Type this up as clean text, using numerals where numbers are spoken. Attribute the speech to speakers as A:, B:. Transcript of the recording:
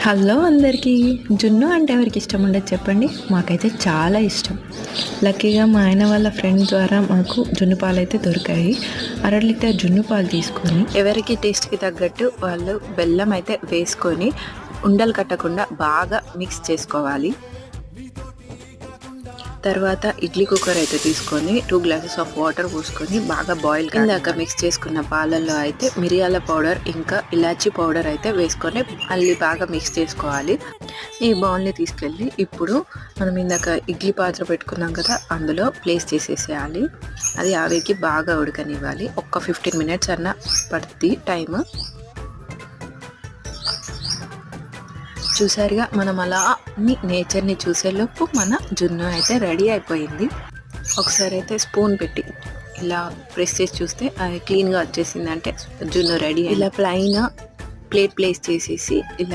A: Hello అందరికీ. జున్ను అంటే ఎవరికి ఇష్టం ఉండదు చెప్పండి? మాకైతే చాలా ఇష్టం. లక్కీగా మా ఆయన వాళ్ళ ఫ్రెండ్ ద్వారా మాకు జున్ను పాలు అయితే దొరికాయి. 1/2 లీటర్ జున్ను పాలు తీసుకొని ఎవరికి టేస్ట్కి తగ్గట్టు వాళ్ళు బెల్లం అయితే వేసుకొని ఉండలు కట్టకుండా బాగా మిక్స్ చేసుకోవాలి. తర్వాత ఇడ్లీ కుక్కర్ అయితే తీసుకొని 2 గ్లాసెస్ ఆఫ్ వాటర్ పోసుకొని బాగా బాయిల్ ఇందాక మిక్స్ చేసుకున్న పాలల్లో అయితే మిరియాల పౌడర్ ఇంకా ఇలాచీ పౌడర్ అయితే వేసుకొని మళ్ళీ బాగా మిక్స్ చేసుకోవాలి. ఈ బౌల్ని తీసుకెళ్ళి ఇప్పుడు మనం ఇందాక ఇడ్లీ పాత్ర పెట్టుకున్నాం కదా, అందులో ప్లేస్ చేసేసేయాలి. అది ఆవిరికి బాగా ఉడకనివ్వాలి. ఒక్క 15 మినిట్స్ అన్న పడుతుంది టైమ్. చూసారుగా, మనం అలా నేచర్ని చూసేలోపు మన జున్ను అయితే రెడీ అయిపోయింది. ఒకసారి అయితే స్పూన్ పెట్టి ఇలా ప్రెస్ చేసి చూస్తే అది క్లీన్గా వచ్చేసింది, అంటే జున్ను రెడీ. ఇలా ప్లెయిన్ ప్లేట్ ప్లేస్ చేసేసి ఇలా